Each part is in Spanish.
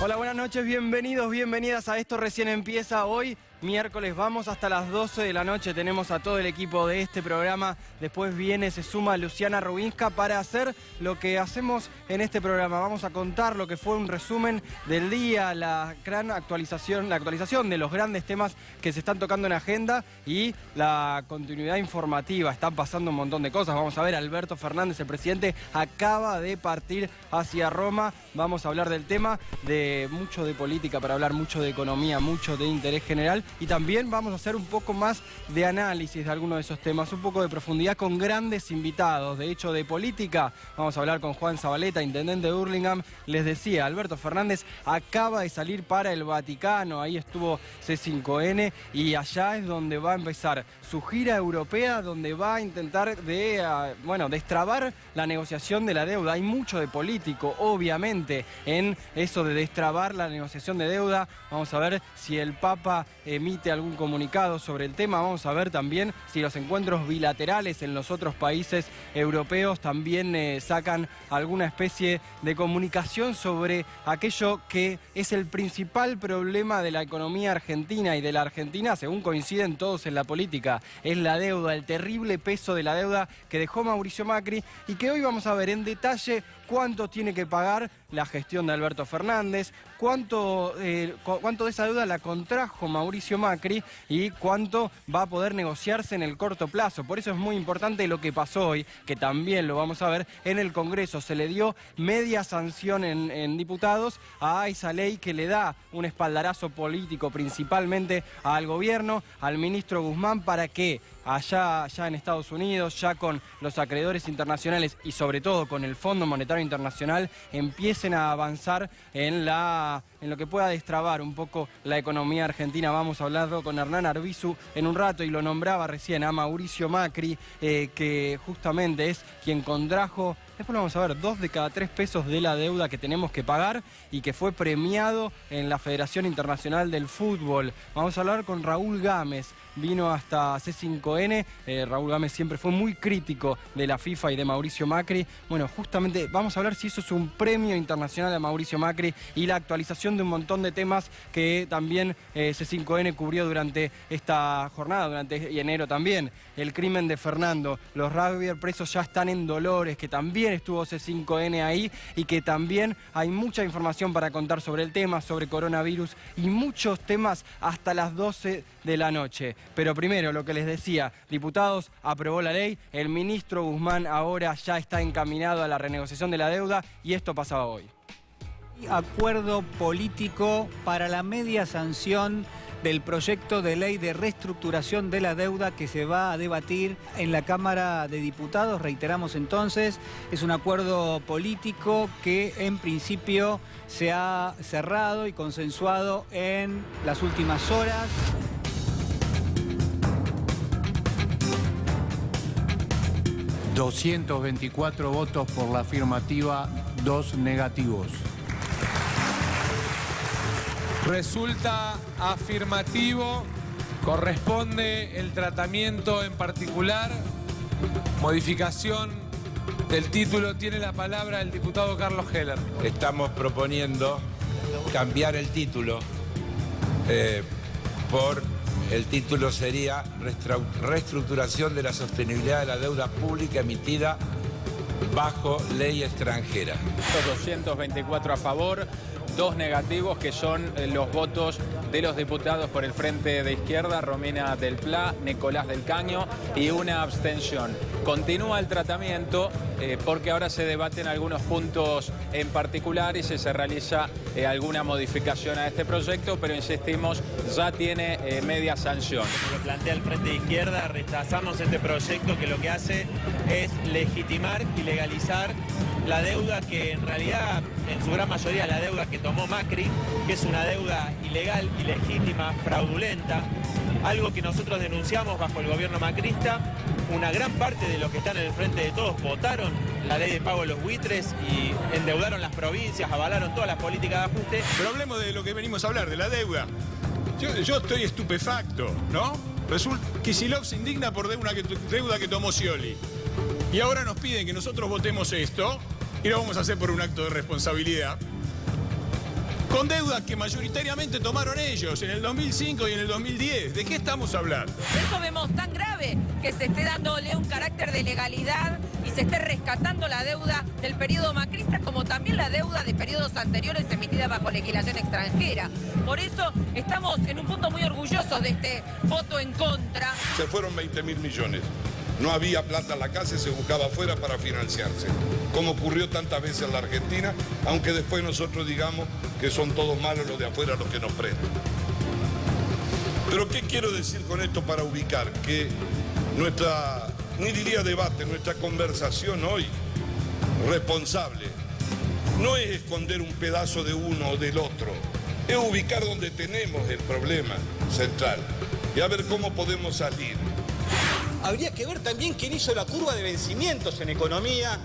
Hola, buenas noches, bienvenidos, bienvenidas a Esto Recién Empieza. Hoy, miércoles, vamos hasta las 12 de la noche. Tenemos a todo el equipo de este programa. Después se suma Luciana Rubinska para hacer lo que hacemos en este programa. Vamos a contar lo que fue un resumen del día, la actualización de los grandes temas que se están tocando en agenda y la continuidad informativa. Están pasando un montón de cosas. Vamos a ver, Alberto Fernández, el presidente, acaba de partir hacia Roma. Vamos a hablar del tema, mucho de política para hablar, mucho de economía, mucho de interés general, y también vamos a hacer un poco más de análisis de algunos de esos temas, un poco de profundidad con grandes invitados. De hecho, de política vamos a hablar con Juan Zabaleta, intendente de Hurlingham. Les decía, Alberto Fernández acaba de salir para el Vaticano, ahí estuvo C5N y allá es donde va a empezar su gira europea, donde va a intentar destrabar la negociación de la deuda. Hay mucho de político, obviamente, en eso de destrabar la negociación de deuda. Vamos a ver si el Papa emite algún comunicado sobre el tema. Vamos a ver también si los encuentros bilaterales en los otros países europeos también sacan alguna especie de comunicación sobre aquello que es el principal problema de la economía argentina y de la Argentina, según coinciden todos en la política. Es la deuda, el terrible peso de la deuda que dejó Mauricio Macri y que hoy vamos a ver en detalle cuánto tiene que pagar la gestión de Alberto Fernández, cuánto de esa deuda la contrajo Mauricio Macri y cuánto va a poder negociarse en el corto plazo. Por eso es muy importante lo que pasó hoy, que también lo vamos a ver en el Congreso. Se le dio media sanción en diputados a esa ley que le da un espaldarazo político principalmente al gobierno, al ministro Guzmán, para que allá en Estados Unidos, ya con los acreedores internacionales y sobre todo con el Fondo Monetario Internacional, empiecen a avanzar en lo que pueda destrabar un poco la economía argentina. Vamos a hablarlo con Hernán Arbizu en un rato, y lo nombraba recién a Mauricio Macri, que justamente es quien contrajo, después lo vamos a ver, 2 de cada 3 pesos de la deuda que tenemos que pagar y que fue premiado en la Federación Internacional del Fútbol. Vamos a hablar con Raúl Gámez, vino hasta C5N. Raúl Gámez siempre fue muy crítico de la FIFA y de Mauricio Macri. Bueno, justamente vamos a hablar si eso es un premio internacional a Mauricio Macri y la actualización de un montón de temas que también C5N cubrió durante esta jornada, durante enero también. El crimen de Fernando, los rugbyers presos ya están en Dolores, que también estuvo C5N ahí y que también hay mucha información para contar sobre el tema, sobre coronavirus y muchos temas hasta las 12 de la noche. Pero primero, lo que les decía, diputados aprobó la ley, el ministro Guzmán ahora ya está encaminado a la renegociación de la deuda y esto pasaba hoy. Acuerdo político para la media sanción del proyecto de ley de reestructuración de la deuda que se va a debatir en la Cámara de Diputados. Reiteramos entonces, es un acuerdo político que en principio se ha cerrado y consensuado en las últimas horas. ...224 votos por la afirmativa, 2 negativos. Resulta afirmativo, corresponde el tratamiento en particular, modificación del título. Tiene la palabra el diputado Carlos Heller. Estamos proponiendo cambiar el título el título sería Reestructuración de la sostenibilidad de la deuda pública emitida bajo ley extranjera. 224 a favor, 2 negativos, que son los votos de los diputados por el Frente de Izquierda, Romina del Pla, Nicolás del Caño, y una abstención. Continúa el tratamiento porque ahora se debaten algunos puntos en particular y si se realiza alguna modificación a este proyecto, pero insistimos, ya tiene media sanción. Como lo plantea el Frente de Izquierda, rechazamos este proyecto que lo que hace es legitimar y legalizar la deuda que en realidad, en su gran mayoría, la deuda que tomó Macri, que es una deuda ilegal, ilegítima, fraudulenta, algo que nosotros denunciamos bajo el gobierno macrista. Una gran parte de los que están en el Frente de Todos votaron la ley de pago de los buitres y endeudaron las provincias, avalaron todas las políticas de ajuste. Pero hablemos de lo que venimos a hablar, de la deuda. Yo estoy estupefacto, ¿no? Resulta que Kicillof se indigna por deuda que tomó Scioli. Y ahora nos piden que nosotros votemos esto y lo vamos a hacer por un acto de responsabilidad. con deudas que mayoritariamente tomaron ellos en el 2005 y en el 2010. ¿De qué estamos hablando? Por eso vemos tan grave que se esté dándole un carácter de legalidad y se esté rescatando la deuda del periodo macrista, como también la deuda de periodos anteriores emitida bajo legislación extranjera. Por eso estamos en un punto muy orgullosos de este voto en contra. Se fueron 20.000 millones. No había plata en la casa y se buscaba afuera para financiarse, como ocurrió tantas veces en la Argentina, aunque después nosotros digamos que son todos malos los de afuera los que nos prestan. Pero ¿qué quiero decir con esto para ubicar? Que nuestra, ni diría debate, nuestra conversación hoy responsable no es esconder un pedazo de uno o del otro, es ubicar donde tenemos el problema central y a ver cómo podemos salir. Habría que ver también quién hizo la curva de vencimientos en economía,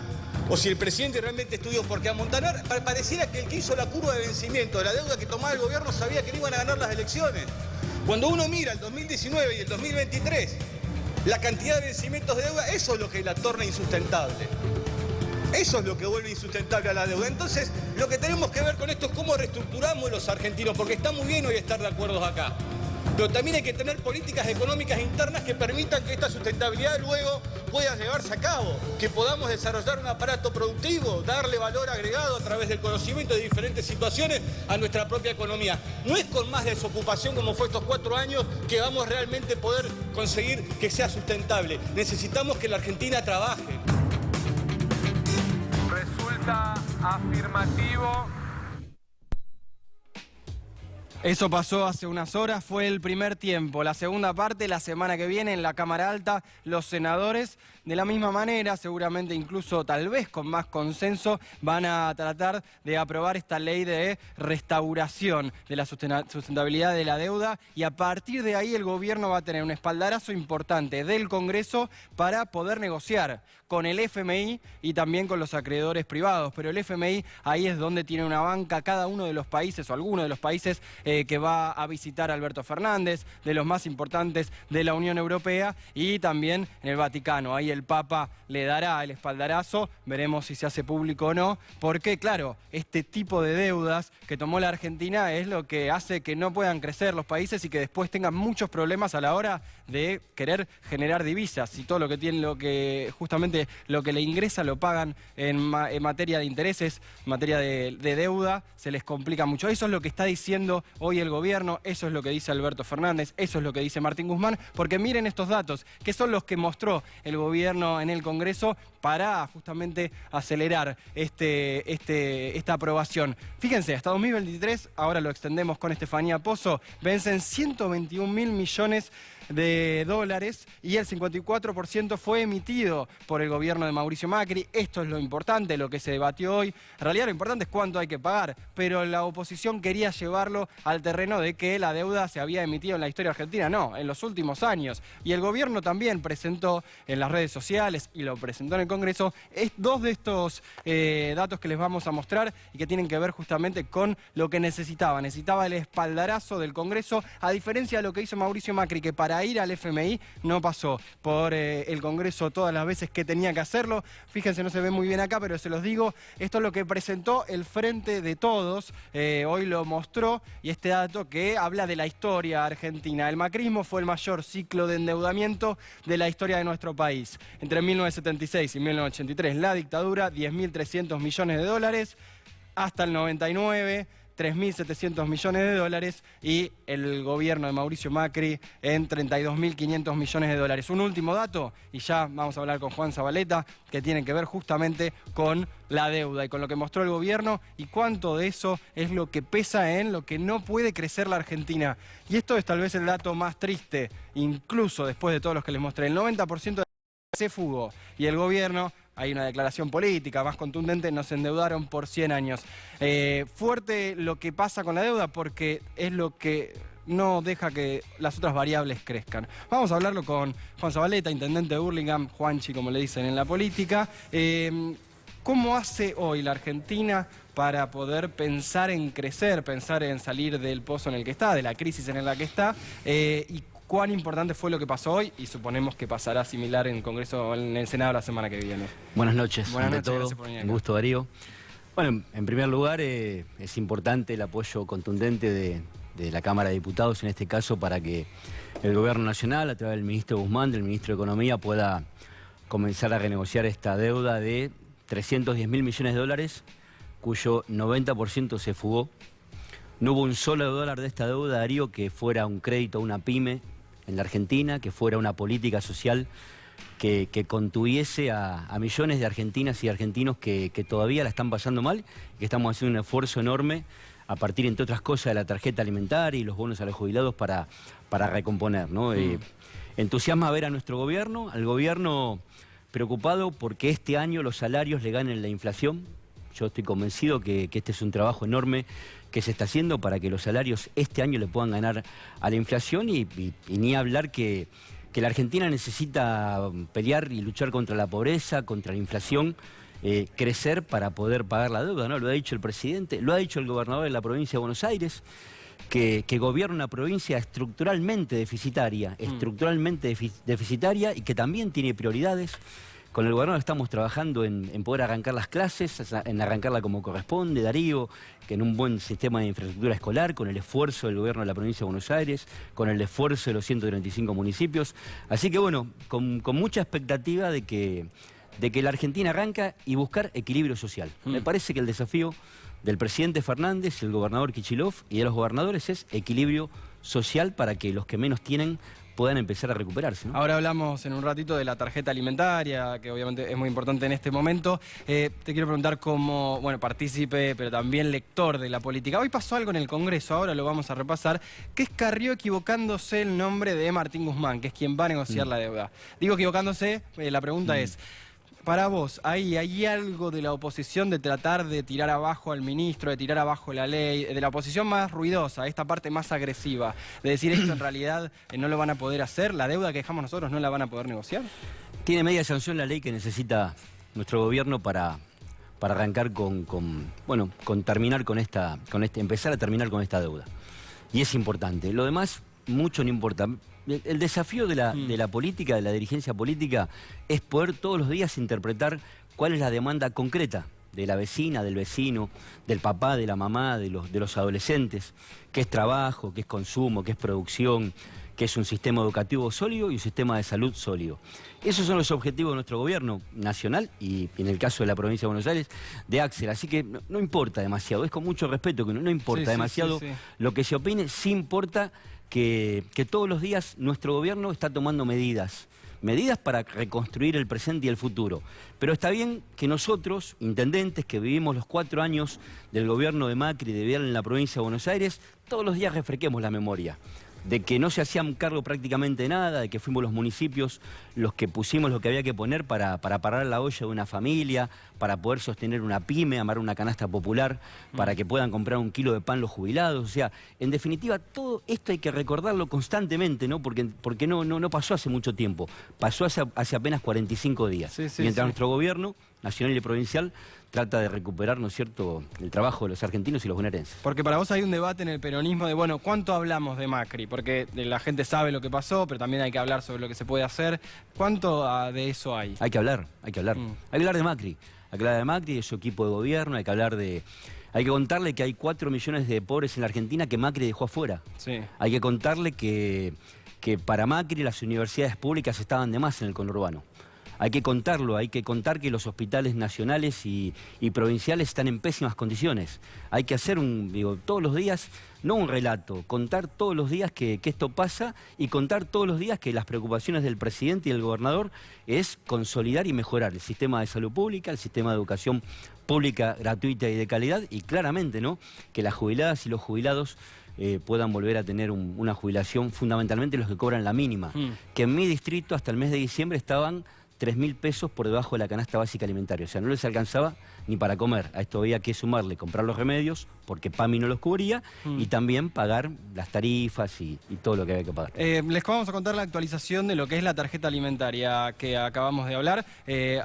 o si el presidente realmente estudió, porque a Montaner pareciera que el que hizo la curva de vencimiento de la deuda que tomaba el gobierno sabía que no iban a ganar las elecciones. Cuando uno mira el 2019 y el 2023, la cantidad de vencimientos de deuda, eso es lo que la torna insustentable. Eso es lo que vuelve insustentable a la deuda. Entonces, lo que tenemos que ver con esto es cómo reestructuramos los argentinos, porque está muy bien hoy estar de acuerdo acá. Pero también hay que tener políticas económicas internas que permitan que esta sustentabilidad luego pueda llevarse a cabo, que podamos desarrollar un aparato productivo, darle valor agregado a través del conocimiento de diferentes situaciones a nuestra propia economía. No es con más desocupación como fue estos 4 años que vamos realmente a poder conseguir que sea sustentable. Necesitamos que la Argentina trabaje. Resulta afirmativo. Eso pasó hace unas horas, fue el primer tiempo. La segunda parte, la semana que viene, en la Cámara Alta, los senadores, de la misma manera, seguramente incluso tal vez con más consenso, van a tratar de aprobar esta ley de restauración de la sustentabilidad de la deuda, y a partir de ahí el gobierno va a tener un espaldarazo importante del Congreso para poder negociar con el FMI y también con los acreedores privados. Pero el FMI ahí es donde tiene una banca cada uno de los países o alguno de los países que va a visitar Alberto Fernández, de los más importantes de la Unión Europea, y también en el Vaticano. Ahí el Papa le dará el espaldarazo, veremos si se hace público o no, porque claro, este tipo de deudas que tomó la Argentina es lo que hace que no puedan crecer los países y que después tengan muchos problemas a la hora de querer generar divisas, y todo lo que tienen, justamente lo que le ingresa lo pagan en materia de intereses, en materia de deuda, se les complica mucho. Eso es lo que está diciendo hoy el gobierno, eso es lo que dice Alberto Fernández, eso es lo que dice Martín Guzmán, porque miren estos datos, que son los que mostró el gobierno en el Congreso para justamente acelerar esta aprobación. Fíjense, hasta 2023, ahora lo extendemos con Estefanía Pozo, vencen 121.000 millones de dólares y el 54% fue emitido por el gobierno de Mauricio Macri. Esto es lo importante, lo que se debatió hoy. En realidad lo importante es cuánto hay que pagar, pero la oposición quería llevarlo al terreno de que la deuda se había emitido en la historia argentina. No, en los últimos años. Y el gobierno también presentó en las redes sociales y lo presentó en el Congreso dos de estos datos que les vamos a mostrar y que tienen que ver justamente con lo que necesitaba. Necesitaba el espaldarazo del Congreso, a diferencia de lo que hizo Mauricio Macri, que para ir al FMI no pasó por el Congreso todas las veces que tenía que hacerlo. Fíjense, no se ve muy bien acá, pero se los digo, esto es lo que presentó el Frente de Todos, hoy lo mostró, y este dato que habla de la historia argentina. El macrismo fue el mayor ciclo de endeudamiento de la historia de nuestro país. Entre 1976 y 1983, la dictadura, 10.300 millones de dólares, hasta el 99... 3.700 millones de dólares, y el gobierno de Mauricio Macri en 32.500 millones de dólares. Un último dato, y ya vamos a hablar con Juan Zabaleta, que tiene que ver justamente con la deuda y con lo que mostró el gobierno y cuánto de eso es lo que pesa en lo que no puede crecer la Argentina. Y esto es tal vez el dato más triste, incluso después de todos los que les mostré. El 90% de se fugó, y el gobierno, hay una declaración política más contundente, nos endeudaron por 100 años. Fuerte lo que pasa con la deuda, porque es lo que no deja que las otras variables crezcan. Vamos a hablarlo con Juan Zabaleta, intendente de Hurlingham, Juanchi como le dicen en la política. ¿Cómo hace hoy la Argentina para poder pensar en crecer, pensar en salir del pozo en el que está, de la crisis en la que está, y cuán importante fue lo que pasó hoy, y suponemos que pasará similar en el Congreso o en el Senado la semana que viene? Buenas noches, Buenas ante noches, todo, gracias por venir acá. un gusto, Darío. Bueno, en primer lugar es importante el apoyo contundente de la Cámara de Diputados, en este caso, para que el Gobierno Nacional, a través del ministro Guzmán, del ministro de Economía, pueda comenzar a renegociar esta deuda de 310.000 millones de dólares, cuyo 90% se fugó. No hubo un solo dólar de esta deuda, Darío, que fuera un crédito a una pyme en la Argentina, que fuera una política social que contuviese a millones de argentinas y argentinos que todavía la están pasando mal, que estamos haciendo un esfuerzo enorme a partir, entre otras cosas, de la tarjeta alimentaria y los bonos a los jubilados para recomponer, ¿no? Entusiasma ver a nuestro gobierno, al gobierno preocupado porque este año los salarios le ganen la inflación. Yo estoy convencido que este es un trabajo enorme que se está haciendo para que los salarios este año le puedan ganar a la inflación y ni hablar que la Argentina necesita pelear y luchar contra la pobreza, contra la inflación, crecer para poder pagar la deuda, ¿no? Lo ha dicho el presidente, lo ha dicho el gobernador de la provincia de Buenos Aires, que gobierna una provincia estructuralmente deficitaria, y que también tiene prioridades. Con el gobernador estamos trabajando en poder arrancar las clases, en arrancarla como corresponde, Darío, que en un buen sistema de infraestructura escolar, con el esfuerzo del gobierno de la provincia de Buenos Aires, con el esfuerzo de los 135 municipios. Así que bueno, con mucha expectativa de que la Argentina arranca y buscar equilibrio social. Me parece que el desafío del presidente Fernández, el gobernador Kicillof y de los gobernadores es equilibrio social para que los que menos tienen puedan empezar a recuperarse, ¿no? Ahora hablamos en un ratito de la tarjeta alimentaria, que obviamente es muy importante en este momento. Te quiero preguntar como, bueno, partícipe, pero también lector de la política. Hoy pasó algo en el Congreso, ahora lo vamos a repasar, que es Carrió equivocándose el nombre de Martín Guzmán, que es quien va a negociar la deuda. Digo equivocándose, la pregunta es, para vos, ¿hay algo de la oposición de tratar de tirar abajo al ministro, de tirar abajo la ley, de la oposición más ruidosa, esta parte más agresiva, de decir esto en realidad no lo van a poder hacer, la deuda que dejamos nosotros no la van a poder negociar? Tiene media sanción la ley que necesita nuestro gobierno para arrancar terminar con empezar a terminar con esta deuda. Y es importante. Lo demás, mucho no importa. El desafío de la política, de la dirigencia política, es poder todos los días interpretar cuál es la demanda concreta de la vecina, del vecino, del papá, de la mamá, de los adolescentes, qué es trabajo, qué es consumo, qué es producción, qué es un sistema educativo sólido y un sistema de salud sólido. Esos son los objetivos de nuestro gobierno nacional y, en el caso de la provincia de Buenos Aires, de Axel. Así que no importa demasiado, es con mucho respeto que no importa demasiado lo que se opine, sí importa que todos los días nuestro gobierno está tomando medidas para reconstruir el presente y el futuro. Pero está bien que nosotros, intendentes, que vivimos los 4 años del gobierno de Macri, de Vidal en la provincia de Buenos Aires, todos los días refresquemos la memoria de que no se hacían cargo prácticamente de nada, de que fuimos los municipios los que pusimos lo que había que poner para parar la olla de una familia, para poder sostener una pyme, amarrar una canasta popular, para que puedan comprar 1 kilo de pan los jubilados. O sea, en definitiva, todo esto hay que recordarlo constantemente, ¿no? Porque no pasó hace mucho tiempo, pasó hace apenas 45 días. Mientras nuestro gobierno nacional y provincial trata de recuperar, ¿no es cierto?, el trabajo de los argentinos y los bonaerenses. Porque para vos hay un debate en el peronismo de, bueno, ¿cuánto hablamos de Macri? Porque la gente sabe lo que pasó, pero también hay que hablar sobre lo que se puede hacer. ¿Cuánto de eso hay? Hay que hablar. Hay que hablar de Macri. Hay que hablar de Macri, de su equipo de gobierno, hay que contarle que hay 4 millones de pobres en la Argentina que Macri dejó afuera. Hay que contarle que para Macri las universidades públicas estaban de más en el conurbano. Hay que contarlo, hay que contar que los hospitales nacionales y provinciales están en pésimas condiciones. Hay que hacer todos los días, no un relato, contar todos los días que esto pasa y contar todos los días que las preocupaciones del presidente y del gobernador es consolidar y mejorar el sistema de salud pública, el sistema de educación pública gratuita y de calidad y claramente, ¿no?, que las jubiladas y los jubilados puedan volver a tener una jubilación, fundamentalmente los que cobran la mínima, que en mi distrito hasta el mes de diciembre estaban 3.000 pesos por debajo de la canasta básica alimentaria. O sea, no les alcanzaba ni para comer. A esto había que sumarle comprar los remedios, porque PAMI no los cubría, y también pagar las tarifas y todo lo que había que pagar. Les vamos a contar la actualización de lo que es la tarjeta alimentaria que acabamos de hablar.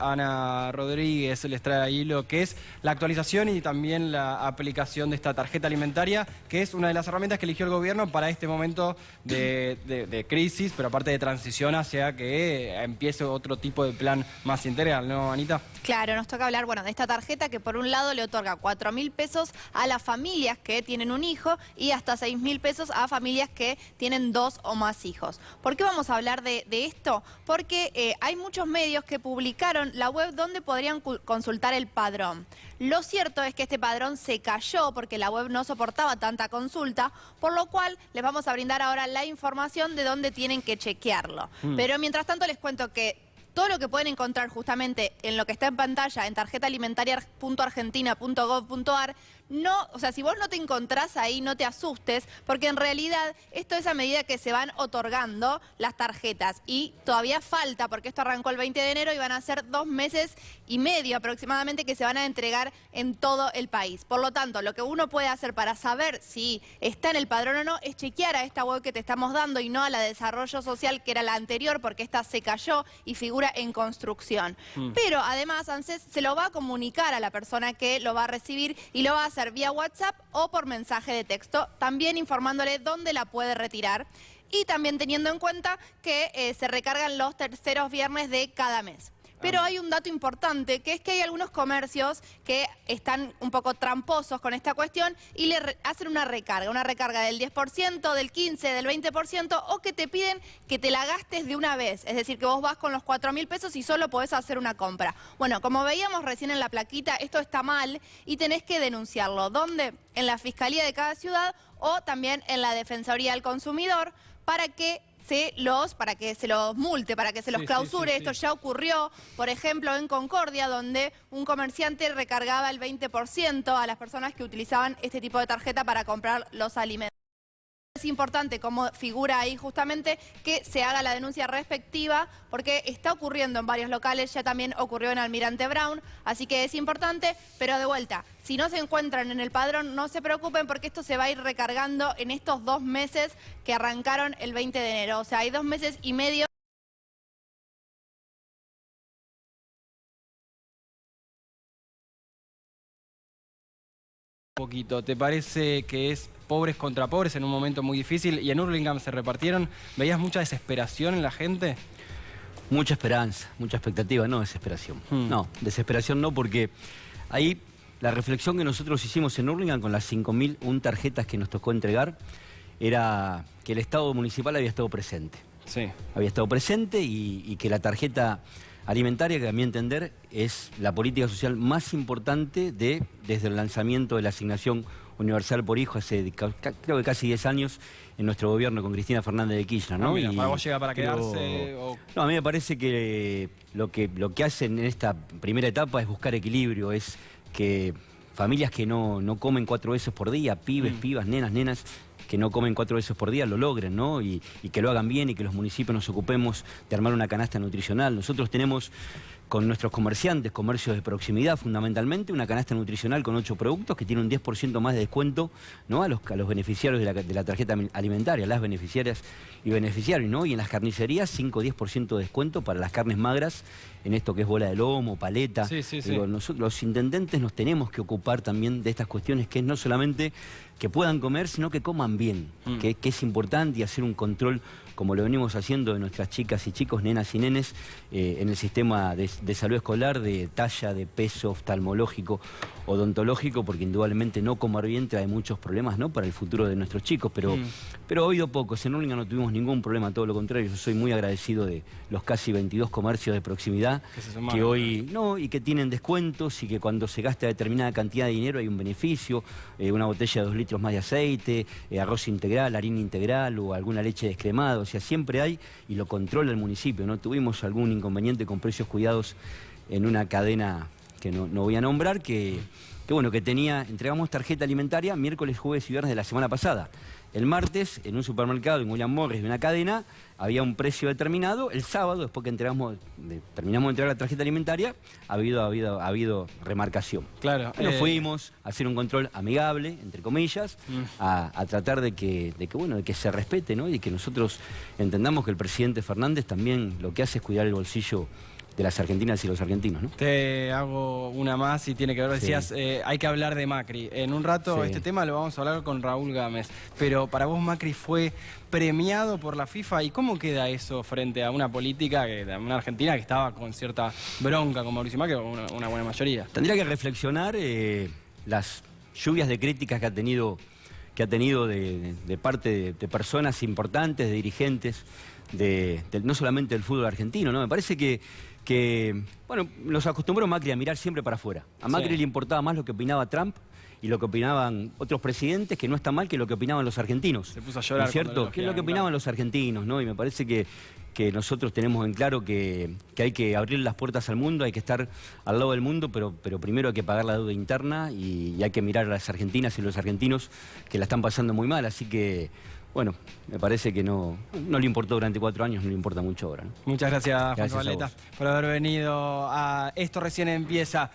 Ana Rodríguez les trae ahí lo que es la actualización y también la aplicación de esta tarjeta alimentaria, que es una de las herramientas que eligió el gobierno para este momento de crisis, pero aparte de transición hacia que empiece otro tipo de plan más integral, ¿no, Anita? Claro, nos toca hablar, bueno, de esta tarjeta tarjeta que por un lado le otorga 4.000 pesos a las familias que tienen un hijo y hasta 6.000 pesos a familias que tienen 2 o más hijos. ¿Por qué vamos a hablar de esto? Porque hay muchos medios que publicaron la web donde podrían consultar el padrón. Lo cierto es que este padrón se cayó porque la web no soportaba tanta consulta, por lo cual les vamos a brindar ahora la información de dónde tienen que chequearlo. Pero mientras tanto les cuento que todo lo que pueden encontrar justamente en lo que está en pantalla en tarjetaalimentaria.argentina.gov.ar, no, o sea, si vos no te encontrás ahí, no te asustes, porque en realidad esto es a medida que se van otorgando las tarjetas y todavía falta, porque esto arrancó el 20 de enero y van a ser 2 meses y medio aproximadamente que se van a entregar en todo el país. Por lo tanto, lo que uno puede hacer para saber si está en el padrón o no es chequear a esta web que te estamos dando y no a la de Desarrollo Social, que era la anterior, porque esta se cayó y figura en construcción. Pero además ANSES se lo va a comunicar a la persona que lo va a recibir y lo va a hacer vía WhatsApp o por mensaje de texto, también informándole dónde la puede retirar y también teniendo en cuenta que se recargan los terceros viernes de cada mes. Pero hay un dato importante, que es que hay algunos comercios que están un poco tramposos con esta cuestión y le hacen una recarga del 10%, del 15%, del 20%, o que te piden que te la gastes de una vez. Es decir, que vos vas con los 4.000 pesos y solo podés hacer una compra. Bueno, como veíamos recién en la plaquita, esto está mal y tenés que denunciarlo. ¿Dónde? En la Fiscalía de cada ciudad o también en la Defensoría del Consumidor para que se los multe, para que se los clausure. Esto ya ocurrió, por ejemplo, en Concordia, donde un comerciante recargaba el 20% a las personas que utilizaban este tipo de tarjeta para comprar los alimentos. Es importante, como figura ahí justamente, que se haga la denuncia respectiva, porque está ocurriendo en varios locales, ya también ocurrió en Almirante Brown, así que es importante, pero de vuelta, si no se encuentran en el padrón, no se preocupen porque esto se va a ir recargando en estos 2 meses que arrancaron el 20 de enero, o sea, hay 2 meses y medio. Poquito, ¿te parece que es pobres contra pobres en un momento muy difícil? Y en Hurlingham se repartieron, ¿veías mucha desesperación en la gente? Mucha esperanza, mucha expectativa, no desesperación. No, desesperación no, porque ahí la reflexión que nosotros hicimos en Hurlingham con las 5.001 tarjetas que nos tocó entregar era que el Estado municipal había estado presente. Sí. Había estado presente y que la tarjeta alimentaria, que a mi entender es la política social más importante desde el lanzamiento de la asignación universal por hijo hace creo que casi 10 años en nuestro gobierno con Cristina Fernández de Kirchner, ¿no? Mira, ¿para vos llega para quedarse? No, a mí me parece que lo que hacen en esta primera etapa es buscar equilibrio, es que familias que no comen 4 veces por día, pibes, pibas, nenas, que no comen 4 veces por día, lo logren, ¿no? Y que lo hagan bien y que los municipios nos ocupemos de armar una canasta nutricional. Nosotros tenemos con nuestros comerciantes, comercios de proximidad fundamentalmente, una canasta nutricional con 8 productos que tiene un 10% más de descuento, ¿no? a los beneficiarios de la tarjeta alimentaria, las beneficiarias y beneficiarios, ¿no? Y en las carnicerías 5 o 10% de descuento para las carnes magras, en esto que es bola de lomo, paleta. Digo, nosotros, los intendentes nos tenemos que ocupar también de estas cuestiones, que es no solamente que puedan comer, sino que coman bien, que es importante, y hacer un control como lo venimos haciendo de nuestras chicas y chicos, nenas y nenes, en el sistema de salud escolar, de talla, de peso, oftalmológico, odontológico, porque indudablemente no comer bien trae muchos problemas, ¿no? Para el futuro de nuestros chicos, pero he oído pocos. En Hurlingham no tuvimos ningún problema, todo lo contrario. Yo soy muy agradecido de los casi 22 comercios de proximidad que hoy y que tienen descuentos, y que cuando se gasta determinada cantidad de dinero hay un beneficio, una botella de 2 litros más de aceite, arroz integral, harina integral o alguna leche descremada. O sea, siempre hay, y lo controla el municipio. No tuvimos algún inconveniente con precios cuidados en una cadena que no voy a nombrar, que entregamos tarjeta alimentaria miércoles, jueves y viernes de la semana pasada. El martes, en un supermercado en William Morris de una cadena, había un precio determinado. El sábado, después que terminamos de entregar la tarjeta alimentaria, ha habido remarcación. Claro. Nos fuimos a hacer un control amigable, entre comillas, a tratar de que se respete, ¿no? Y que nosotros entendamos que el presidente Fernández también lo que hace es cuidar el bolsillo las argentinas y los argentinos, ¿no? Te hago una más y tiene que ver, decías, hay que hablar de Macri. En un rato este tema lo vamos a hablar con Raúl Gámez, pero para vos Macri fue premiado por la FIFA, ¿y cómo queda eso frente a una política, una Argentina que estaba con cierta bronca con Mauricio Macri, una buena mayoría? Tendría que reflexionar las lluvias de críticas que ha tenido de parte de personas importantes, de dirigentes, no solamente del fútbol argentino, ¿no? Me parece que bueno, los acostumbró Macri a mirar siempre para afuera. A Macri le importaba más lo que opinaba Trump y lo que opinaban otros presidentes, que no está mal que lo que opinaban los argentinos. Se puso a llorar. ¿No es cierto? ¿Qué es lo que opinaban los argentinos, no? Y me parece que nosotros tenemos en claro que hay que abrir las puertas al mundo, hay que estar al lado del mundo, pero primero hay que pagar la deuda interna y hay que mirar a las argentinas y los argentinos que la están pasando muy mal. Así que, bueno, me parece que no le importó durante 4 años, no le importa mucho ahora, ¿no? Muchas gracias, Juan Gracias a Zabaleta, vos. por haber venido a Esto Recién Empieza.